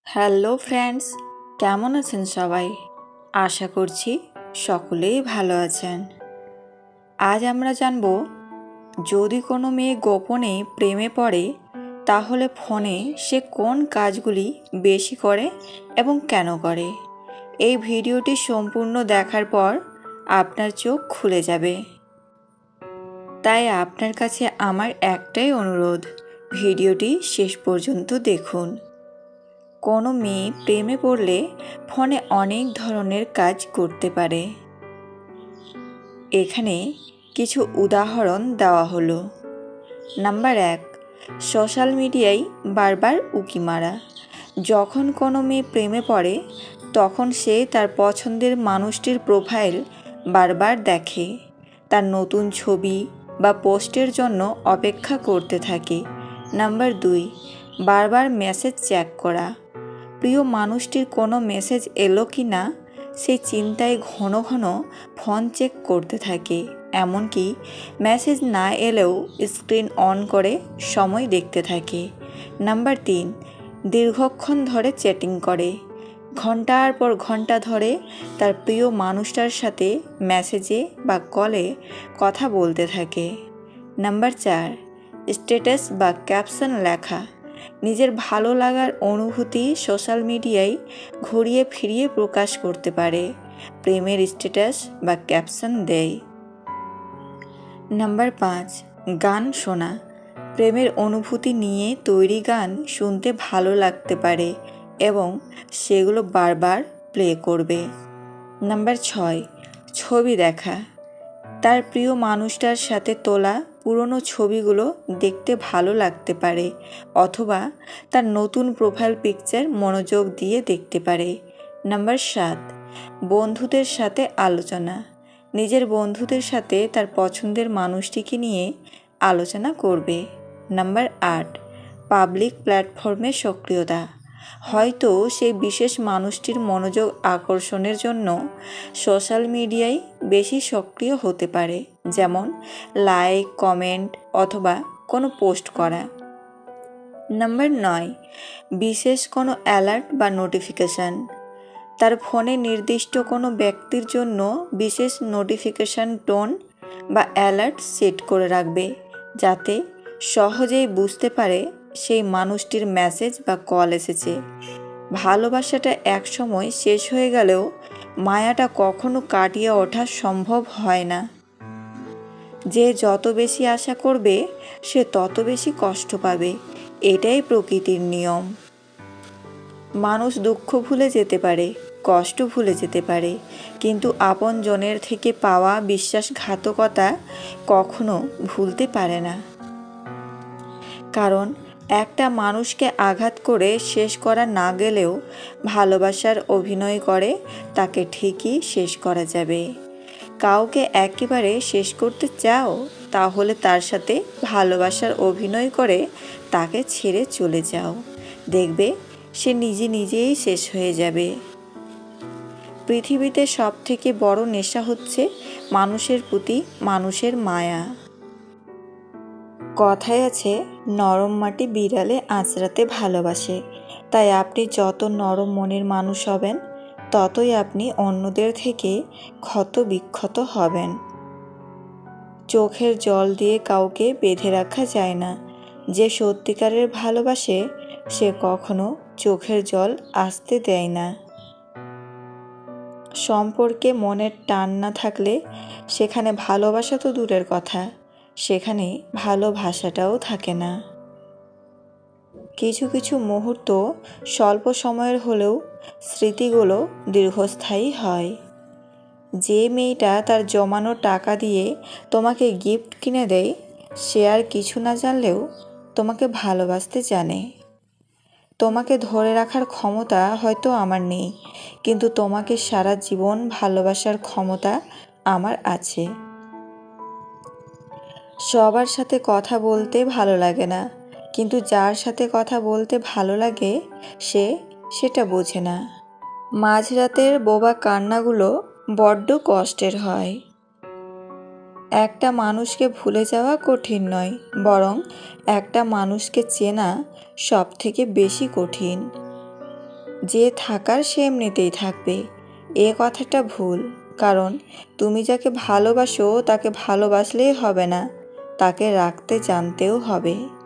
Hello friends, কেমন আছেন সবাই? আশা করছি সকলেই ভালো আছেন। আজ আমরা জানব, যদি কোনো মেয়ে গোপনে প্রেমে পড়ে তাহলে ফোনে সে কোন কাজগুলি বেশি করে এবং কেন করে। এই ভিডিওটি সম্পূর্ণ দেখার পর আপনার চোখ খুলে যাবে। তাই আপনার কাছে আমার একটাই অনুরোধ, ভিডিওটি শেষ পর্যন্ত দেখুন। কোনো মেয়ে প্রেমে পড়লে ফোনে অনেক ধরনের কাজ করতে পারে। এখানে কিছু উদাহরণ দেওয়া হলো। নাম্বার 1, সোশ্যাল মিডিয়ায় বারবার উকি মারা। যখন কোনো মেয়ে প্রেমে পড়ে তখন সে তার পছন্দের মানুষটির প্রোফাইল বারবার দেখে, তার নতুন ছবি বা পোস্টের জন্য অপেক্ষা করতে থাকে। নাম্বার 2, বারবার মেসেজ চেক করা। প্রিয় মানুষটির কোনো মেসেজ এলো কি না সেই চিন্তায় ঘন ঘন ফোন চেক করতে থাকে, এমনকি মেসেজ না এলেও স্ক্রিন অন করে সময় দেখতে থাকে। নাম্বার 3, দীর্ঘক্ষণ ধরে চ্যাটিং করে। ঘন্টার পর ঘন্টা ধরে তার প্রিয় মানুষটার সাথে মেসেজে বা কলে কথা বলতে থাকে। নাম্বার 4, স্ট্যাটাস বা ক্যাপশন লেখা। নিজের ভালো লাগার অনুভূতি সোশ্যাল মিডিয়ায় ঘুরিয়ে ফিরিয়ে প্রকাশ করতে পারে, প্রেমের স্ট্যাটাস বা ক্যাপশন দেয়। নাম্বার 5, গান শোনা। প্রেমের অনুভূতি নিয়ে তৈরি গান শুনতে ভালো লাগতে পারে এবং সেগুলো বারবার প্লে করবে। নাম্বার 6, ছবি দেখা। তার প্রিয় মানুষটার সাথে তোলা পুরনো ছবিগুলো দেখতে ভালো লাগতে পারে অথবা তার নতুন প্রোফাইল পিকচার মনোযোগ দিয়ে দেখতে পারে। নাম্বার 7, বন্ধুদের সাথে আলোচনা। নিজের বন্ধুদের সাথে তার পছন্দের মানুষটিকে নিয়ে আলোচনা করবে। নাম্বার 8, পাবলিক প্ল্যাটফর্মে সক্রিয়তা। হয়তো সেই বিশেষ মানুষটির মনোযোগ আকর্ষণের জন্য সোশ্যাল মিডিয়ায় বেশি সক্রিয় হতে পারে, যেমন লাইক, কমেন্ট অথবা কোনো পোস্ট করা। নাম্বার 9, বিশেষ কোনো অ্যালার্ট বা নোটিফিকেশান। তার ফোনে নির্দিষ্ট কোনো ব্যক্তির জন্য বিশেষ নোটিফিকেশান টোন বা অ্যালার্ট সেট করে রাখবে, যাতে সহজেই বুঝতে পারে সেই মানুষটির মেসেজ বা কল এসেছে। ভালোবাসাটা একসময় শেষ হয়ে গেলেও মায়াটা কখনো কাটিয়ে ওঠা সম্ভব হয় না। যে যত বেশি আশা করবে সে তত বেশি কষ্ট পাবে, এটাই প্রকৃতির নিয়ম। মানুষ দুঃখ ভুলে যেতে পারে, কষ্ট ভুলে যেতে পারে, কিন্তু আপনজনের থেকে পাওয়া বিশ্বাসঘাতকতা কখনো ভুলতে পারে না। কারণ একটা মানুষকে আঘাত করে শেষ করা না গেলেও ভালোবাসার অভিনয় করে তাকে ঠিকই শেষ করা যাবে। কাউকে একেবারে শেষ করতে চাও, তাহলে তার সাথে ভালোবাসার অভিনয় করে তাকে ছেড়ে চলে যাও, দেখবে সে নিজে নিজেই শেষ হয়ে যাবে। পৃথিবীতে সবথেকে বড় নেশা হচ্ছে মানুষের প্রতি মানুষের মায়া। কথায় আছে, নরম মাটি বিড়ালে আঁচড়াতে ভালোবাসে। তাই আপনি যত নরম মনের মানুষ হবেন ততই আপনি অন্যদের থেকে ক্ষত বিক্ষত হবেন। চোখের জল দিয়ে কাউকে বেঁধে রাখা যায় না। যে সত্যিকারের ভালোবাসে সে কখনো চোখের জল আসতে দেয় না। সম্পর্কে মনের টান না থাকলে সেখানে ভালোবাসা তো দূরের কথা, সেখানে ভালোবাসাটাও থাকে না। কিছু কিছু মুহূর্ত স্বল্প সময়ের হলেও স্মৃতিগুলো দীর্ঘস্থায়ী হয়। যে মেয়েটা তার জমানো টাকা দিয়ে তোমাকে গিফট কিনে দেয় সে আর কিছু না জানলেও তোমাকে ভালোবাসতে জানে। তোমাকে ধরে রাখার ক্ষমতা হয়তো আমার নেই, কিন্তু তোমাকে সারা জীবন ভালোবাসার ক্ষমতা আমার আছে। সবার সাথে কথা বলতে ভালো লাগে না, কিন্তু যার সাথে কথা বলতে ভালো লাগে সে সেটা বোঝে না। মাঝরাতের বোবা কান্নাগুলো বড্ড কষ্টের হয়। একটা মানুষকে ভুলে যাওয়া কঠিন নয়, বরং একটা মানুষকে চেনা সব থেকে বেশি কঠিন। যে থাকার সে এমনিতেই থাকবে, এ কথাটা ভুল। কারণ তুমি যাকে ভালোবাসো তাকে ভালোবাসলেই হবে না, তাকে রাখতে জানতেও হবে।